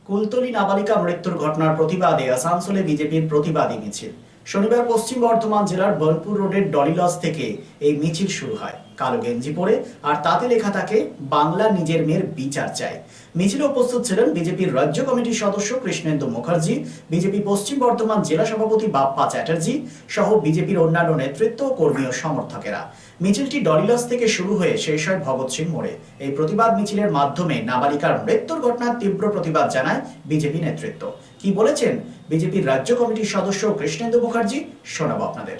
কুলতলি নাবালিকা মৃত্যুর ঘটনার প্রতিবাদে আসানসোলে বিজেপির প্রতিবাদী মিছিল। শনিবার পশ্চিম বর্ধমান জেলার বোলপুর রোডের ডলিলজ থেকে এই মিছিল শুরু হয়। কালো গেঞ্জি পরে আর তাতে লেখা থাকে বাংলা নিজের মেয়ের বিচার চাই। মিছিলে উপস্থিত ছিলেন বিজেপির রাজ্য কমিটির সদস্য কৃষ্ণেন্দু মুখার্জি, বিজেপি পশ্চিম বর্ধমান জেলা সভাপতি বাপ্পা চ্যাটার্জি সহ বিজেপির অন্যান্য নেতৃত্ব, কর্মী ও সমর্থকেরা। মিছিলটি ডলিলজ থেকে শুরু হয়ে শেষ হয় ভগৎ সিং মোড়ে। এই প্রতিবাদ মিছিলের মাধ্যমে নাবালিকার মৃত্যুর ঘটনার তীব্র প্রতিবাদ জানায় বিজেপি নেতৃত্ব। কি বলেছেন বিজেপির রাজ্য কমিটির সদস্য কৃষ্ণেন্দু মুখার্জি, শোনাবো আপনাদের।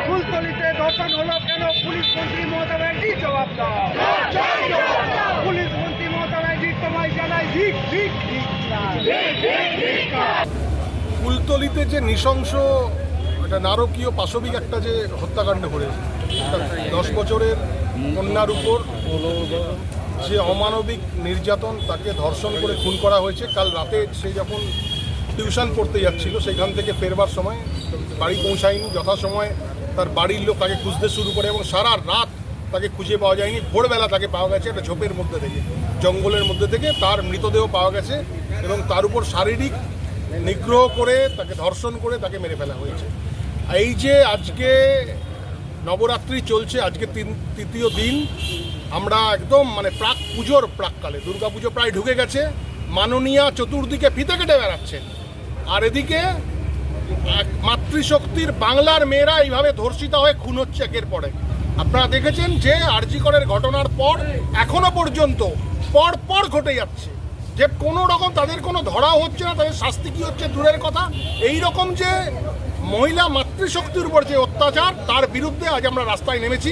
কুলতলিতে ধর্ষণ হলো কেন? পুলিশ মন্ত্রী মমতা ব্যানার্জি জবাব দাও। পুলিশ মন্ত্রী মমতা ব্যানার্জি তোমায় জানাই ঠিক ঠিক ঠিক। কুলতলিতে যে নৃশংস একটা নারকীয় পাশবিক একটা যে হত্যাকাণ্ড করেছে, 10 বছরের কন্যার উপর যে অমানবিক নির্যাতন, তাকে ধর্ষণ করে খুন করা হয়েছে। কাল রাতে সে যখন টিউশন পড়তে যাচ্ছিল, সেখান থেকে ফেরবার সময় বাড়ি পৌঁছায়নি যথাসময়ে। তার বাড়ির লোক তাকে খুঁজতে শুরু করে এবং সারা রাত তাকে খুঁজে পাওয়া যায়নি। ভোরবেলা তাকে পাওয়া গেছে একটা ঝোপের মধ্যে থেকে, জঙ্গলের মধ্যে থেকে তার মৃতদেহ পাওয়া গেছে এবং তার উপর শারীরিক নিগ্রহ করে, তাকে ধর্ষণ করে তাকে মেরে ফেলা হয়েছে। এই যে আজকে নবরাত্রি চলছে, আজকে তৃতীয় দিন, আমরা একদম প্রাক পুজোর প্রাককালে, দুর্গা পুজো প্রায় ঢুকে গেছে, মাননীয়া চতুর্দিকে ফিতে কেটে বেড়াচ্ছেন। আর এদিকে মাতৃশক্তির বাংলার মেয়েরা এইভাবে ধর্ষিত হয়ে খুন হচ্ছে একের পরে। আপনারা দেখেছেন যে আরজি করের ঘটনার পর এখনো পর্যন্ত পর ঘটে যাচ্ছে, যে কোনো রকম তাদের কোনো ধরাও হচ্ছে না, তাদের শাস্তি কী হচ্ছে দূরের কথা। এই রকম যে মহিলা মাতৃশক্তির উপর যে অত্যাচার, তার বিরুদ্ধে আজ আমরা রাস্তায় নেমেছি।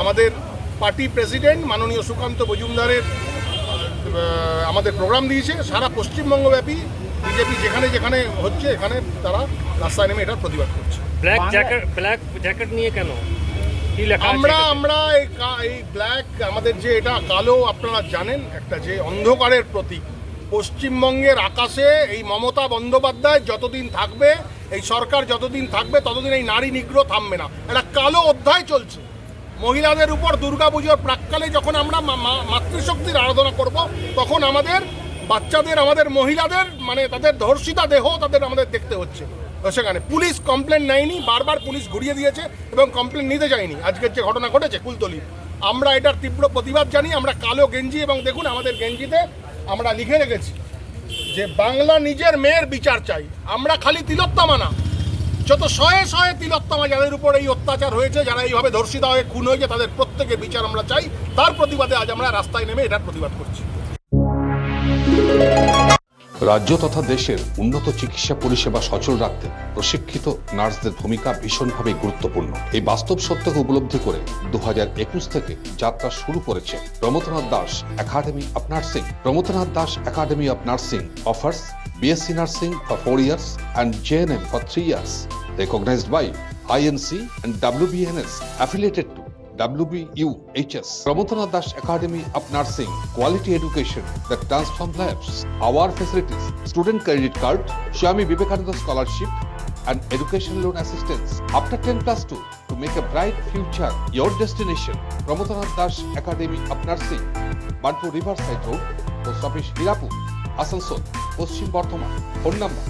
আমাদের পার্টি প্রেসিডেন্ট মাননীয় সুকান্ত মজুমদারের আমাদের প্রোগ্রাম দিয়েছে। সারা পশ্চিমবঙ্গব্যাপী বিজেপি যেখানে যেখানে হচ্ছে, এখানে তারা রাস্তায় নেমে এটার প্রতিবাদ করছে। ব্ল্যাক জ্যাকেট নিয়ে কেন? আমরা এই ব্ল্যাক, আমাদের যে এটা কালো, আপনারা জানেন একটা যে অন্ধকারের প্রতীক। পশ্চিমবঙ্গের আকাশে এই মমতা বন্দ্যোপাধ্যায় যতদিন থাকবে, এই সরকার যতদিন থাকবে, ততদিন এই নারী নিগ্রহ থামবে না। একটা কালো অধ্যায় চলছে। মহিলাদের উপর দুর্গাপুজোর প্রাককালে যখন আমরা মাতৃশক্তির আরাধনা করব, তখন আমাদের বাচ্চাদের, আমাদের মহিলাদের তাদের ধর্ষিতা দেহ আমাদের দেখতে হচ্ছে। সেখানে পুলিশ কমপ্লেন নেয়নি, বারবার পুলিশ ঘুরিয়ে দিয়েছে এবং কমপ্লেন নিতে যায়নি। আজকের যে ঘটনা ঘটেছে কুলতলি, আমরা এটার তীব্র প্রতিবাদ জানি। আমরা কালো গেঞ্জি, এবং দেখুন আমাদের গেঞ্জিতে আমরা লিখে রেখেছি যে বাংলা নিজের মেয়ের বিচার চাই। আমরা খালি তিলোত্তমা না, যত শয়ে শয়ে তিলোত্তমা যাদের উপর এই অত্যাচার হয়েছে, যারা এইভাবে ধর্ষিত হয়ে খুন হয়েছে, তাদের প্রত্যেকের বিচার আমরা চাই। তার প্রতিবাদে আজ আমরা রাস্তায় নেমে এটার প্রতিবাদ করছি। রাজ্য তথা দেশের উন্নত চিকিৎসা পরিষেবা সচল রাখতে প্রশিক্ষিত নার্সদের ভূমিকা ভীষণভাবে গুরুত্বপূর্ণ। এই বাস্তব সত্যকে উপলব্ধি করে 2021 থেকে যাত্রা শুরু করেছে Pramathanath Das academy of nursing. Pramathanath Das academy of nursing offers BSc Nursing for 4 years and JNM for 3 years. Recognized by INC and WBNS, affiliated to WBUHS. Pramodanath Das Academy of Nursing, quality education that transforms lives. Our facilities: student credit card, Swami Vivekananda scholarship, and education loan assistance. After 10+2, to make a bright future your destination. Pramodanath Das Academy of Nursing, Banpur Riverside Road, Post Office Hirapur, Asansol, Paschim Bardhaman. Phone number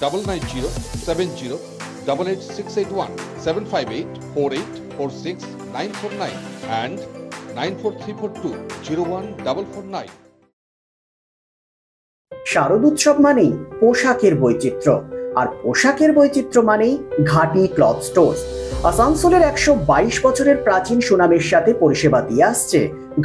9907088681 7584846 and 9434201449. শারদোৎসব মানেই পোশাকের বৈচিত্র্য, আর পোশাকের বৈচিত্র্য মানেই ঘাটি cloth stores. আসানসোলের 122 বছরের প্রাচীন সুনামের সাথে পরিষেবা দিয়ে আসছে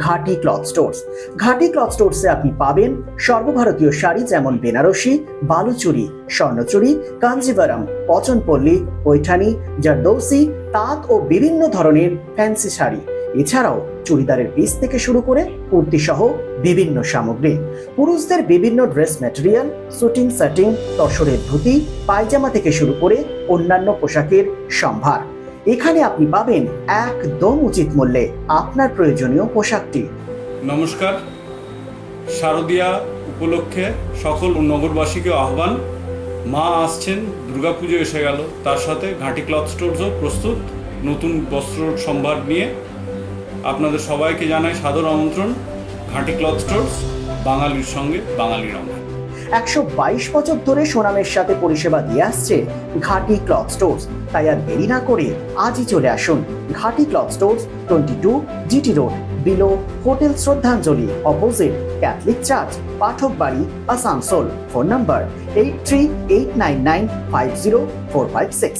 ঘাটি ক্লথ স্টোর্স। ঘাটি ক্লথ স্টোর্সে আপনি পাবেন সর্বভারতীয় শাড়ি যেমন বেনারসি, বালুচুরি, স্বর্ণচুরি, কাঞ্জিভারাম, পচনপল্লী, পৈঠানি, জারদৌসি, তাঁত ও বিভিন্ন ধরনের ফ্যান্সি শাড়ি। এছাড়াও চুড়িদারের পিস থেকে শুরু করে কুর্তি সহ বিভিন্ন সামগ্রী, পুরুষদের বিভিন্ন ড্রেস ম্যাটেরিয়াল, শুটিং সেটিং, তসরের ধুতি, পায়জামা থেকে শুরু করে অন্যান্য পোশাকের সম্ভার। এখানে আপনি পাবেন একদম উচিত মূল্যে আপনার প্রয়োজনীয় পোশাকটি। নমস্কার, শারদীয়া উপলক্ষে সকল নগরবাসীকে আহ্বান। মা আসছেন, দুর্গাপুজো এসে গেল, তার সাথে ঘাটি ক্লথ স্টোরসও প্রস্তুত নতুন বস্ত্র সম্ভার নিয়ে। আপনাদের সবাইকে জানাই সাদর আমন্ত্রণ। ঘাটি ক্লথ স্টোরস, বাঙালির সঙ্গে বাঙালির অঙ্গ। 122 বছর ধরে সুনামের সাথে পরিষেবা দিয়ে আসছে ঘাটি ক্লথ স্টোর্স। তাই আর দেরি না করে আজই চলে আসুন ঘাটি cloth stores, 22 GT road, below hotel শ্রদ্ধাঞ্জলি, অপোজিট ক্যাথলিক চার্চ, পাঠক বাড়ি, আসানসোল। Phone number 8389950456।